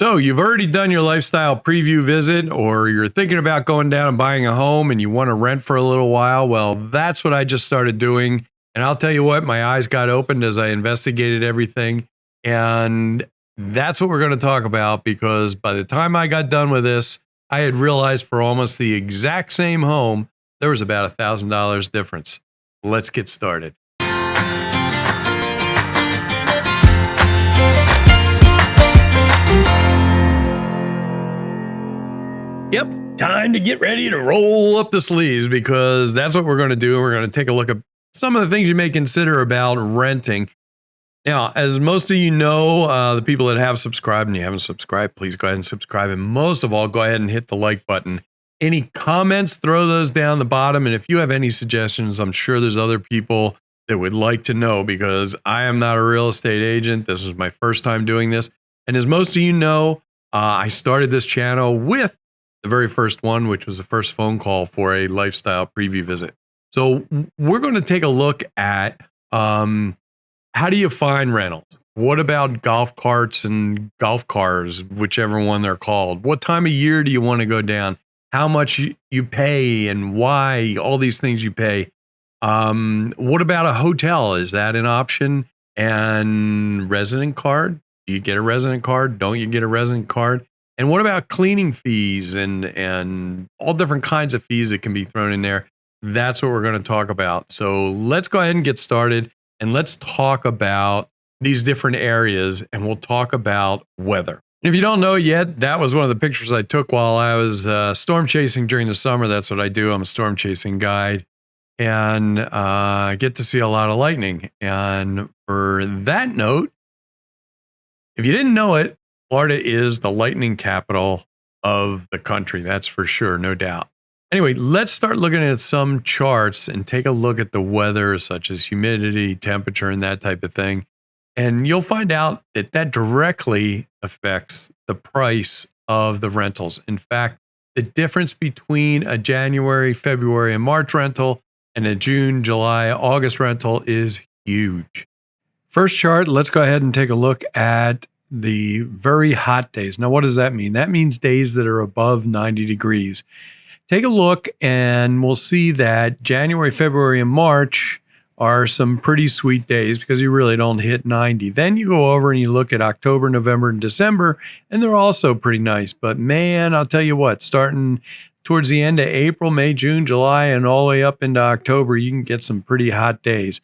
So you've already done your lifestyle preview visit, or you're thinking about going down and buying a home and you want to rent for a little while. Well, that's what I just started doing. And I'll tell you what, my eyes got opened as I investigated everything. And that's what we're going to talk about, because by the time I got done with this, I had realized for almost the exact same home, there was about $1,000 difference. Let's get started. Yep, time to get ready to roll up the sleeves, because that's what we're going to do. We're going to take a look at some of the things you may consider about renting. Now, as most of you know, the people that have subscribed and you haven't subscribed, please go ahead and subscribe. And most of all, go ahead and hit the like button. Any comments, throw those down the bottom. And if you have any suggestions, I'm sure there's other people that would like to know, because I am not a real estate agent. This is my first time doing this. And as most of you know, I started this channel with the very first one, which was the first phone call for a lifestyle preview visit. So we're going to take a look at how do you find rentals? What about golf carts and golf cars, whichever one they're called? What time of year do you want to go down? How much you pay and why, all these things you pay. What about a hotel? Is that an option? And resident card? Do you get a resident card? Don't you get a resident card? And what about cleaning fees and all different kinds of fees that can be thrown in there? That's what we're going to talk about. So let's go ahead and get started, and let's talk about these different areas, and we'll talk about weather. And if you don't know yet, that was one of the pictures I took while I was storm chasing during the summer. That's what I do. I'm a storm chasing guide, and I get to see a lot of lightning. And for that note, if you didn't know it, Florida is the lightning capital of the country. That's for sure, no doubt. Anyway, let's start looking at some charts and take a look at the weather, such as humidity, temperature, and that type of thing. And you'll find out that that directly affects the price of the rentals. In fact, the difference between a January, February, and March rental and a June, July, August rental is huge. First chart, let's go ahead and take a look at the very hot days. Now, what does that mean? That means days that are above 90 degrees. Take a look and we'll see that January, February, and March are some pretty sweet days because you really don't hit 90. Then you go over and you look at October, November, and December, and they're also pretty nice. But man, I'll tell you what, starting towards the end of April, May, June, July, and all the way up into October, you can get some pretty hot days.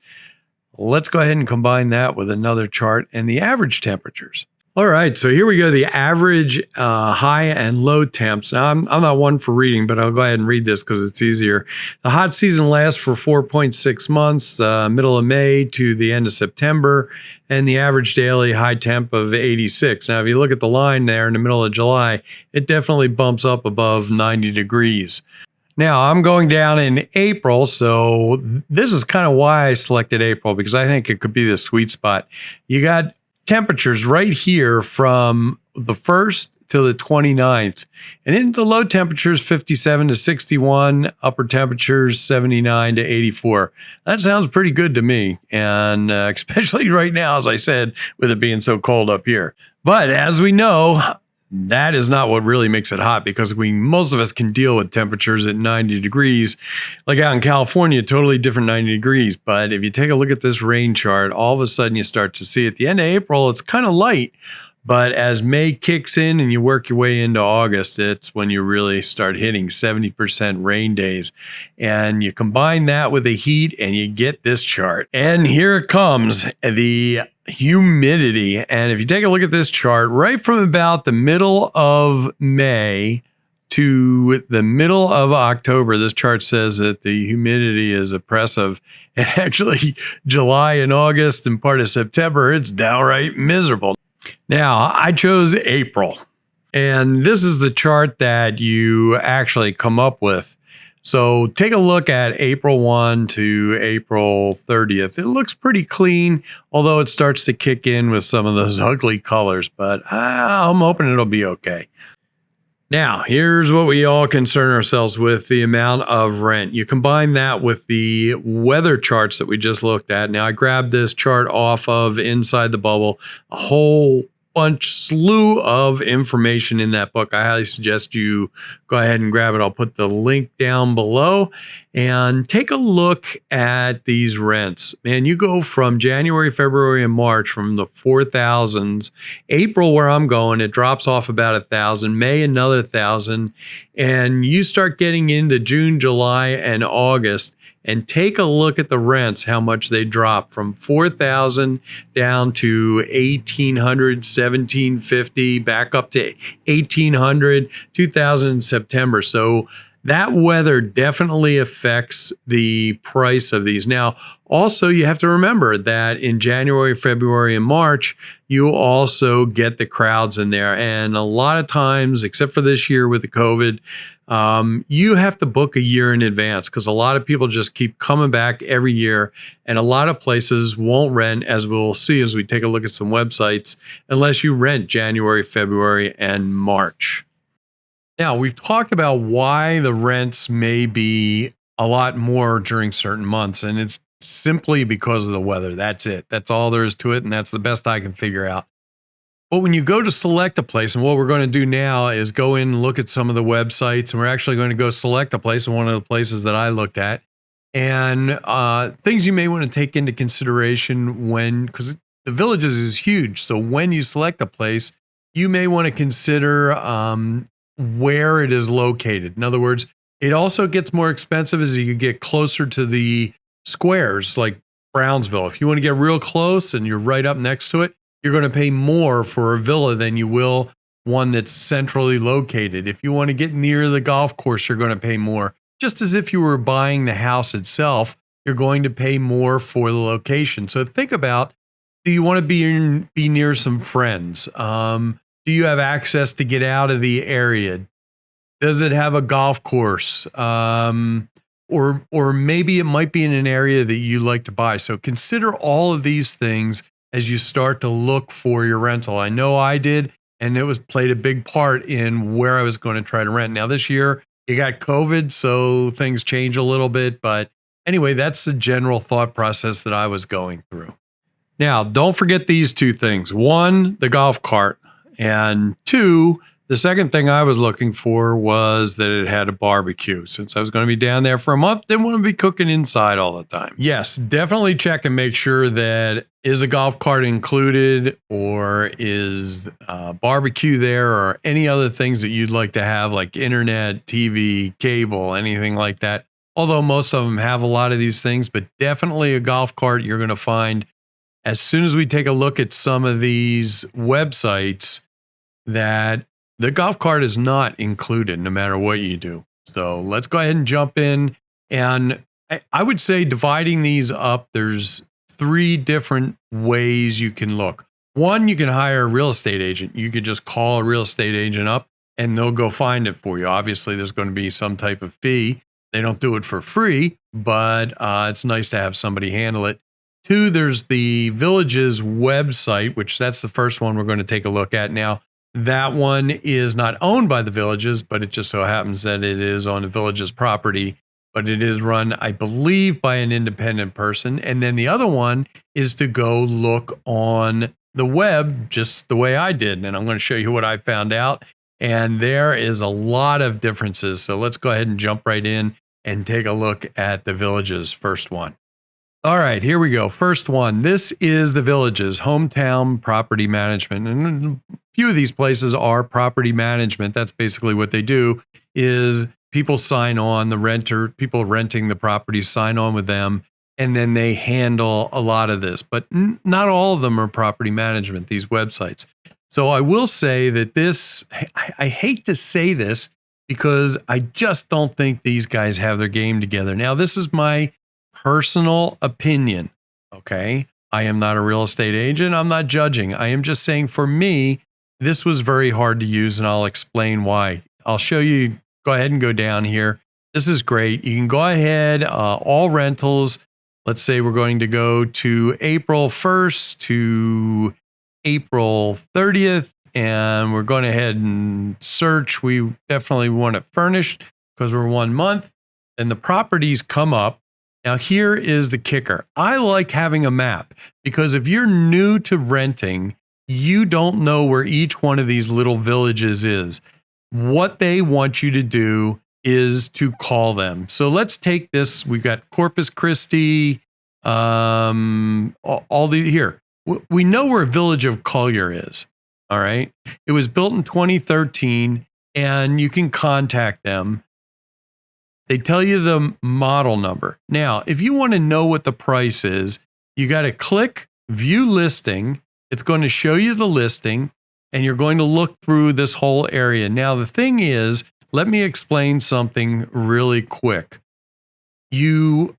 Let's go ahead and combine that with another chart and the average temperatures. All right, so here we go, the average high and low temps. Now, I'm not one for reading, but I'll go ahead and read this because it's easier. The hot season lasts for 4.6 months, middle of May to the end of September, and the average daily high temp of 86. Now, if you look at the line there in the middle of July, it definitely bumps up above 90 degrees. Now, I'm going down in April, so this is kind of why I selected April, because I think it could be the sweet spot. You got temperatures right here from the 1st to the 29th. And in the low temperatures, 57 to 61, upper temperatures, 79 to 84. That sounds pretty good to me. And especially right now, as I said, with it being so cold up here. But as we know, that is not what really makes it hot, because most of us can deal with temperatures at 90 degrees. Like out in California, totally different 90 degrees. But if you take a look at this rain chart, all of a sudden you start to see at the end of April, it's kind of light. But as May kicks in and you work your way into August, it's when you really start hitting 70% rain days. And you combine that with the heat and you get this chart. And here it comes, the humidity. And if you take a look at this chart, right from about the middle of May to the middle of October, this chart says that the humidity is oppressive. And actually, July and August and part of September, it's downright miserable. Now, I chose April, and this is the chart that you actually come up with. So take a look at April 1 to April 30th. It looks pretty clean, although it starts to kick in with some of those ugly colors, but I'm hoping it'll be okay. Now, here's what we all concern ourselves with, the amount of rent. You combine that with the weather charts that we just looked at. Now, I grabbed this chart off of Inside the Bubble, a whole slew of information in that book. I highly suggest you go ahead and grab it. I'll put the link down below and take a look at these rents. Man, you go from January, February, and March from the 4,000s. April, where I'm going, it drops off about 1,000. May, another 1,000. And you start getting into June, July, and August. And take a look at the rents, how much they drop from 4,000 down to 1,800, 1,750, back up to 1,800, 2,000 in September. So that weather definitely affects the price of these. Now, also, you have to remember that in January, February, and March, you also get the crowds in there. And a lot of times, except for this year with the COVID, you have to book a year in advance because a lot of people just keep coming back every year. And a lot of places won't rent, as we'll see as we take a look at some websites, unless you rent January, February, and March. Now, we've talked about why the rents may be a lot more during certain months, and it's simply because of the weather. That's it. That's all there is to it, and that's the best I can figure out. But when you go to select a place, and what we're going to do now is go in and look at some of the websites, and we're actually going to go select a place, one of the places that I looked at, and things you may want to take into consideration because the Villages is huge. So when you select a place, you may want to consider where it is located. In other words, it also gets more expensive as you get closer to the squares like Brownsville. If you want to get real close and you're right up next to it, you're going to pay more for a villa than you will one that's centrally located. If you want to get near the golf course, you're going to pay more. Just as if you were buying the house itself, you're going to pay more for the location. So think about, do you want to be near some friends? Do you have access to get out of the area? Does it have a golf course? Or maybe it might be in an area that you like to buy. So consider all of these things as you start to look for your rental. I know I did, and it played a big part in where I was going to try to rent. Now this year you got COVID, so things change a little bit. But anyway, that's the general thought process that I was going through. Now, don't forget these two things. One, the golf cart. And two, the second thing I was looking for was that it had a barbecue. Since I was going to be down there for a month, didn't want to be cooking inside all the time. Yes, definitely check and make sure that is a golf cart included, or is barbecue there, or any other things that you'd like to have, like internet, TV, cable, anything like that. Although most of them have a lot of these things, but definitely a golf cart you're going to find as soon as we take a look at some of these websites that the golf cart is not included no matter what you do. So let's go ahead and jump in. And I would say dividing these up, there's 3 different ways you can look. One, you can hire a real estate agent. You could just call a real estate agent up and they'll go find it for you. Obviously, there's going to be some type of fee. They don't do it for free, but it's nice to have somebody handle it. 2, there's the Villages website, which that's the first one we're going to take a look at now. That one is not owned by the Villages, but it just so happens that it is on the Villages property, but it is run, I believe, by an independent person. And then the other one is to go look on the web, just the way I did. And I'm going to show you what I found out. And there is a lot of differences. So let's go ahead and jump right in and take a look at the Villages first one. All right, here we go. First one. This is the Villages Hometown Property Management. And a few of these places are property management. That's basically what they do, is people sign on, people renting the property sign on with them, and then they handle a lot of this. But not all of them are property management, these websites. So I will say that this, I hate to say this because I just don't think these guys have their game together. Now, this is my personal opinion, okay? I am not a real estate agent. I'm not judging. I am just saying, for me, this was very hard to use, and I'll explain why. I'll show you. Go ahead and go down here. This is great. You can go ahead, all rentals. Let's say we're going to go to April 1st to April 30th, and we're going ahead and search. We definitely want it furnished because we're 1 month, and the properties come up. Now, here is the kicker. I like having a map because if you're new to renting, You don't know where each one of these little villages is. What they want you to do is to call them. So let's take this. We've got Corpus Christi, all the here. We know where Village of Collier is. All right. It was built in 2013, and you can contact them. They tell you the model number. Now, if you want to know what the price is, you got to click View Listing. It's going to show you the listing, and you're going to look through this whole area. Now, the thing is, let me explain something really quick. You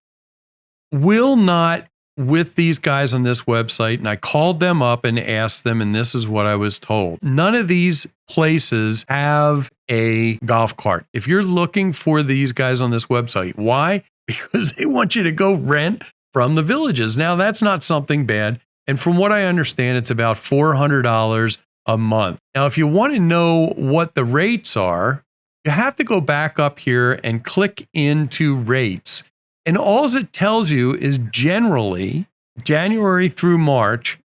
will not, with these guys on this website, and I called them up and asked them, and this is what I was told. None of these places have a golf cart. If you're looking for these guys on this website, why? Because they want you to go rent from the villages. Now, that's not something bad. And from what I understand, it's about $400 a month. Now, if you want to know what the rates are, you have to go back up here and click into rates. And all it tells you is generally January through March,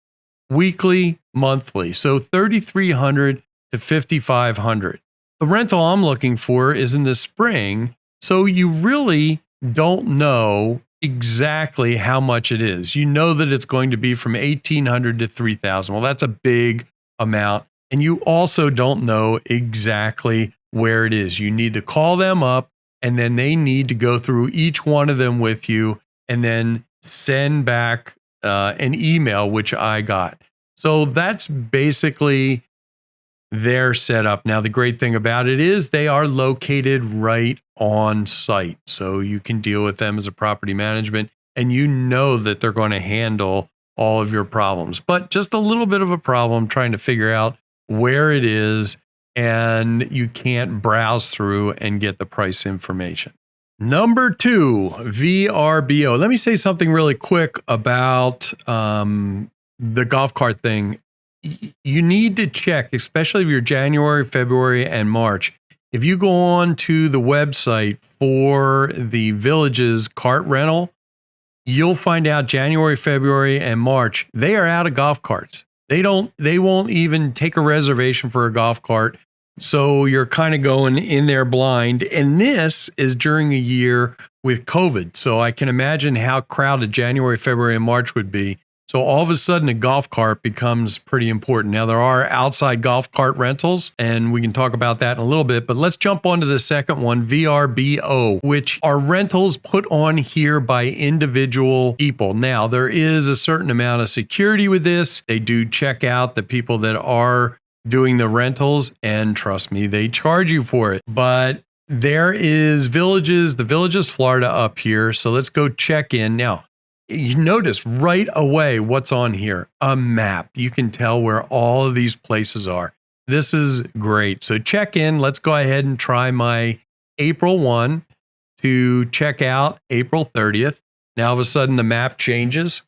weekly, monthly. So $3,300 to $5,500. The rental I'm looking for is in the spring. So you really don't know exactly how much it is. You know that it's going to be from $1,800 to $3,000. Well, that's a big amount. And you also don't know exactly where it is. You need to call them up, and then they need to go through each one of them with you and then send back an email, which I got. So that's basically their setup. Now, the great thing about it is they are located right on site. So you can deal with them as a property management, and you know that they're going to handle all of your problems. But just a little bit of a problem trying to figure out where it is, and you can't browse through and get the price information. Number 2, VRBO. Let me say something really quick about the golf cart thing. You need to check, especially if you're January, February, and March. If you go on to the website for the village's cart rental, you'll find out January, February, and March, they are out of golf carts. They won't even take a reservation for a golf cart. So you're kind of going in there blind. And this is during a year with COVID. So I can imagine how crowded January, February, and March would be. So all of a sudden, a golf cart becomes pretty important. Now, there are outside golf cart rentals, and we can talk about that in a little bit. But let's jump on to the second one, VRBO, which are rentals put on here by individual people. Now, there is a certain amount of security with this. They do check out the people that are doing the rentals, and trust me, they charge you for it. But there is the Villages Florida up here. So let's go check in. Now, you notice right away what's on here, a map. You can tell where all of these places are. This is great. So check in. Let's go ahead and try my April 1 to check out April 30th. Now, all of a sudden, the map changes.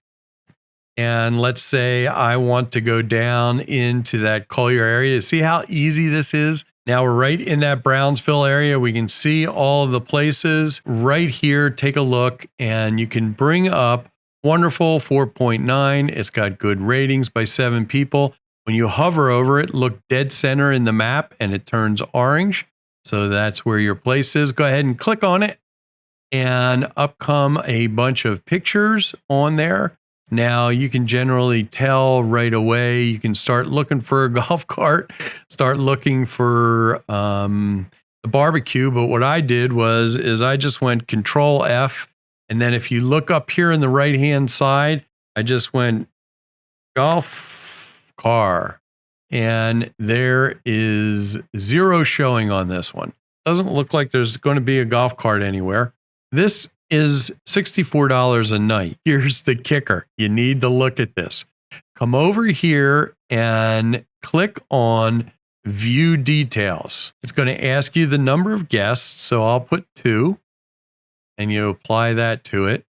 And let's say I want to go down into that Collier area. See how easy this is? Now we're right in that Brownsville area. We can see all of the places right here. Take a look, and you can bring up wonderful 4.9. It's got good ratings by 7 people. When you hover over it, look dead center in the map, and it turns orange. So that's where your place is. Go ahead and click on it, and up come a bunch of pictures on there. Now, you can generally tell right away. You can start looking for a golf cart, start looking for the barbecue. But what I did is I just went Control F. And then if you look up here on the right-hand side, I just went golf car. And there is 0 showing on this one. Doesn't look like there's going to be a golf cart anywhere. This is $64 a night. Here's the kicker. You need to look at this. Come over here and click on View Details. It's going to ask you the number of guests. So I'll put 2, and you apply that to it.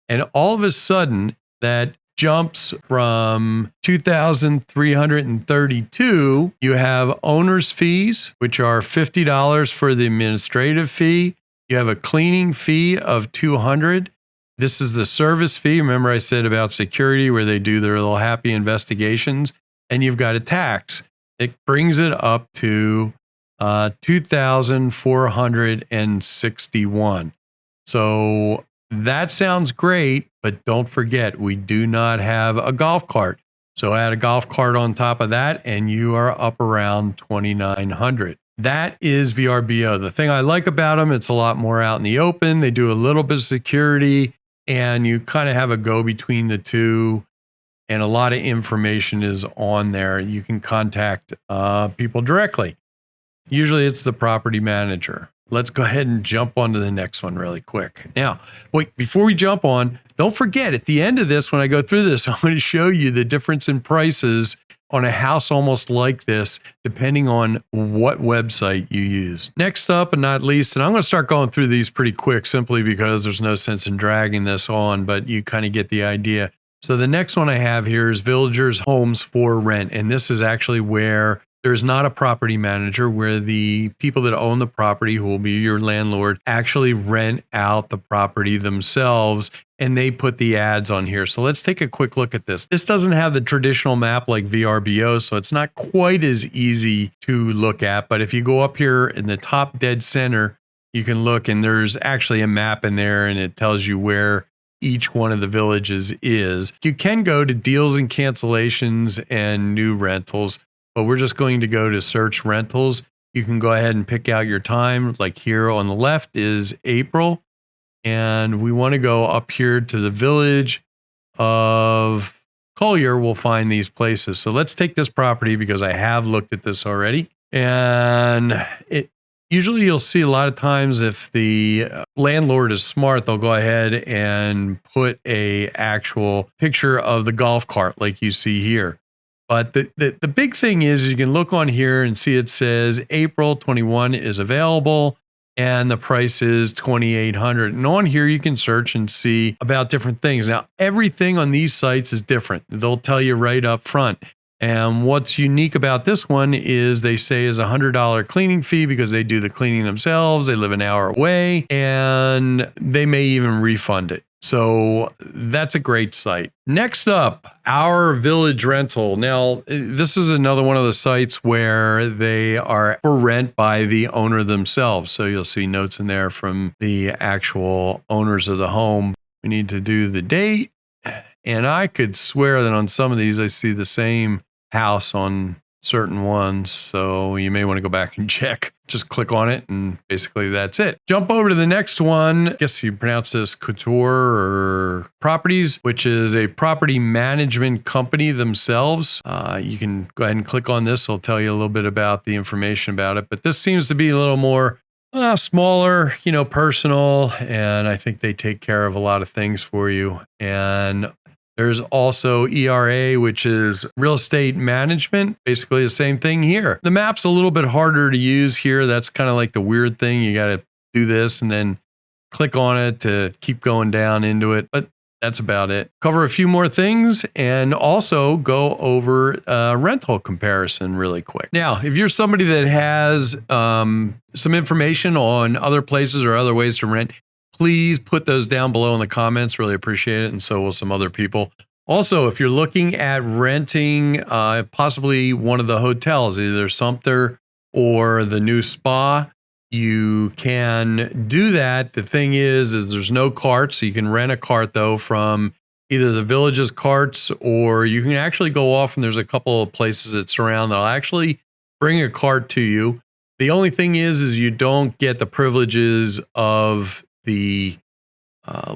And all of a sudden, that jumps from 2,332. You have owner's fees, which are $50 for the administrative fee. You have a cleaning fee of $200. This is the service fee. Remember I said about security where they do their little happy investigations. and you've got a tax. It brings it up to 2,461. So that sounds great, but don't forget, we do not have a golf cart. So add a golf cart on top of that, and you are up around 2,900. That is VRBO. The thing I like about them, it's a lot more out in the open. They do a little bit of security, and you kind of have a go between the two. And a lot of information is on there. You can contact people directly. Usually it's the property manager. Let's go ahead and jump on to the next one really quick. Now, wait, before we jump on, don't forget at the end of this, when I go through this, I'm going to show you the difference in prices on a house almost like this, depending on what website you use. Next up, and not least, and I'm going to start going through these pretty quick simply because there's no sense in dragging this on, but you kind of get the idea. So the next one I have here is Villagers Homes for Rent. And this is actually where there's not a property manager, where the people that own the property, who will be your landlord, actually rent out the property themselves, and they put the ads on here. So let's take a quick look at this. This doesn't have the traditional map like VRBO, so it's not quite as easy to look at. But if you go up here in the top dead center, you can look, and there's actually a map in there, and it tells you where each one of the villages is. You can go to deals and cancellations and new rentals, but we're just going to go to search rentals. You can go ahead and pick out your time. Like here on the left is April, and we want to go up here to the village of Collier. We'll find these places. So let's take this property because I have looked at this already, and usually you'll see a lot of times if the landlord is smart, they'll go ahead and put a actual picture of the golf cart like you see here. But the big thing is you can look on here and see it says April 21 is available and the price is $2,800. And on here you can search and see about different things. Now, everything on these sites is different. They'll tell you right up front. And what's unique about this one is they say is a $100 cleaning fee because they do the cleaning themselves. They live an hour away, and they may even refund it. So that's a great site. Next up, Our Village Rental. Now, this is another one of the sites where they are for rent by the owner themselves. So you'll see notes in there from the actual owners of the home. We need to do the date. And I could swear that on some of these, I see the same house on certain ones. So you may want to go back and check. Just click on it, and basically that's it. Jump over to the next one. I guess you pronounce this Couture or Properties, which is a property management company themselves. You can go ahead and click on this. It'll tell you a little bit about the information about it. But this seems to be a little more smaller, personal. And I think they take care of a lot of things for you. And there's also ERA, which is real estate management. Basically the same thing here. The map's a little bit harder to use here. That's kind of like the weird thing. You got to do this and then click on it to keep going down into it. But that's about it. Cover a few more things and also go over a rental comparison really quick. Now, if you're somebody that has some information on other places or other ways to rent, please put those down below in the comments. Really appreciate it. And so will some other people. Also, if you're looking at renting possibly one of the hotels, either Sumter or the new spa, you can do that. The thing is there's no cart. So you can rent a cart though from either the village's carts, or you can actually go off and there's a couple of places that surround that'll actually bring a cart to you. The only thing is you don't get the privileges of the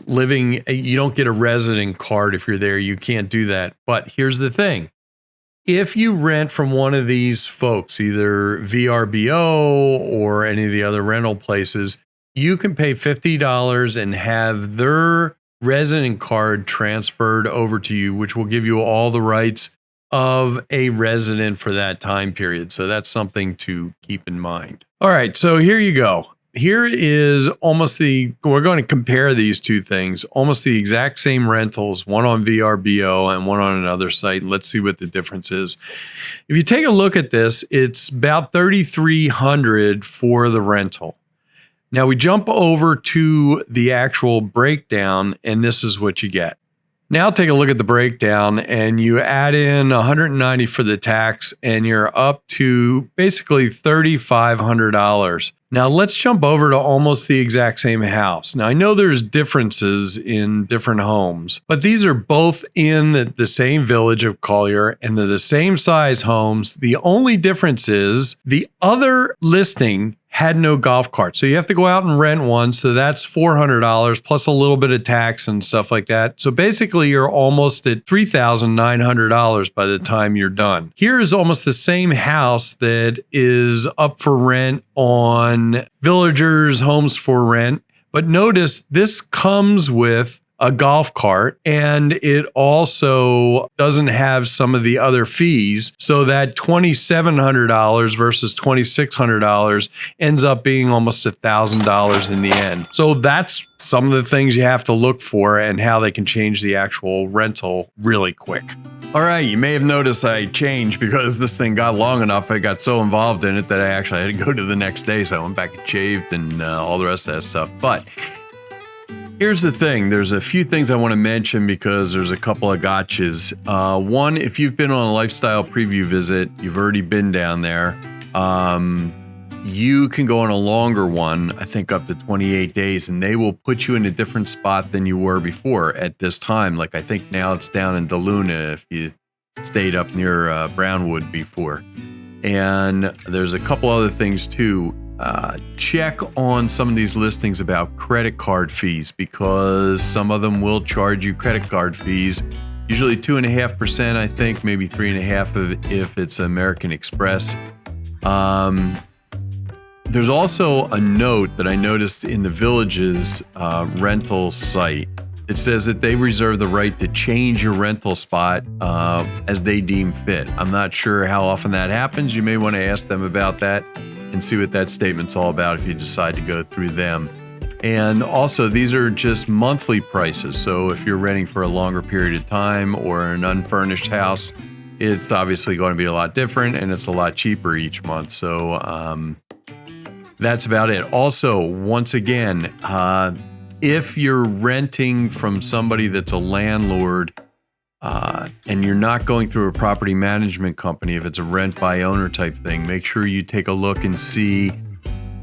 living. You don't get a resident card if you're there. You can't do that. But here's the thing. If you rent from one of these folks, either VRBO or any of the other rental places, you can pay $50 and have their resident card transferred over to you, which will give you all the rights of a resident for that time period. So that's something to keep in mind. All right, so here you go. Here is we're going to compare these two things, almost the exact same rentals, one on VRBO and one on another site. And let's see what the difference is. If you take a look at this, it's about $3,300 for the rental. Now we jump over to the actual breakdown, and this is what you get. Now take a look at the breakdown and you add in 190 for the tax and you're up to basically $3,500. Now let's jump over to almost the exact same house. Now I know there's differences in different homes, but these are both in the same village of Collier and they're the same size homes. The only difference is the other listing had no golf cart. So you have to go out and rent one. So that's $400 plus a little bit of tax and stuff like that. So basically you're almost at $3,900 by the time you're done. Here is almost the same house that is up for rent on Villagers Homes for Rent. But notice this comes with a golf cart and it also doesn't have some of the other fees. So that $2,700 versus $2,600 ends up being almost $1,000 in the end. So that's some of the things you have to look for and how they can change the actual rental really quick. All right, you may have noticed I changed because this thing got long enough. I got so involved in it that I actually had to go to the next day. So I went back and shaved and all the rest of that stuff. But here's the thing. There's a few things I want to mention because there's a couple of gotchas. One, if you've been on a lifestyle preview visit, you've already been down there. You can go on a longer one, I think up to 28 days, and they will put you in a different spot than you were before at this time. Like I think now it's down in DeLuna if you stayed up near Brownwood before. And there's a couple other things too. Check on some of these listings about credit card fees because some of them will charge you credit card fees, usually 2.5%, I think, maybe 3.5% if it's American Express. There's also a note that I noticed in the Village's rental site. It says that they reserve the right to change your rental spot as they deem fit. I'm not sure how often that happens. You may want to ask them about that and see what that statement's all about if you decide to go through them. And also, these are just monthly prices. So if you're renting for a longer period of time or an unfurnished house, it's obviously going to be a lot different and it's a lot cheaper each month. So that's about it. Also, once again, if you're renting from somebody that's a landlord, and you're not going through a property management company, if it's a rent by owner type thing, make sure you take a look and see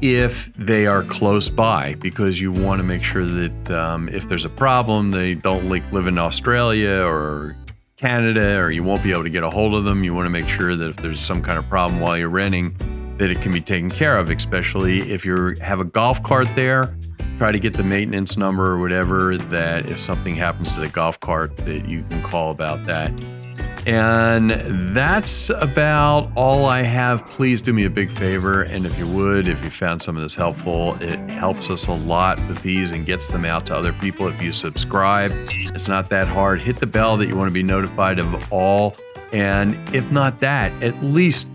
if they are close by because you want to make sure that if there's a problem, they don't live in Australia or Canada or you won't be able to get a hold of them. You want to make sure that if there's some kind of problem while you're renting, that it can be taken care of, especially if you have a golf cart there. Try to get the maintenance number or whatever that if something happens to the golf cart that you can call about that. And that's about all I have. Please do me a big favor. And if you would, if you found some of this helpful, it helps us a lot with these and gets them out to other people. If you subscribe, it's not that hard. Hit the bell that you want to be notified of all. And if not that, at least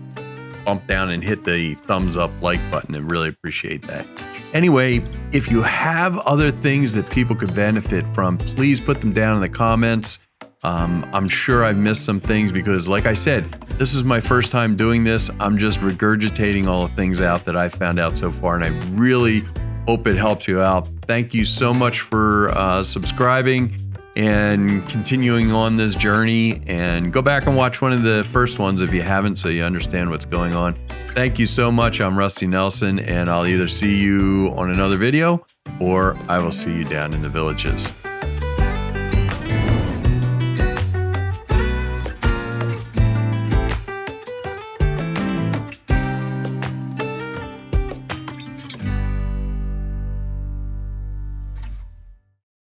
bump down and hit the thumbs up like button. I really appreciate that. Anyway, if you have other things that people could benefit from, please put them down in the comments. I'm sure I've missed some things because, like I said, this is my first time doing this. I'm just regurgitating all the things out that I've found out so far, and I really hope it helps you out. Thank you so much for subscribing and continuing on this journey, and go back and watch one of the first ones if you haven't so you understand what's going on. Thank you so much. I'm Rusty Nelson, and I'll either see you on another video or I will see you down in the Villages.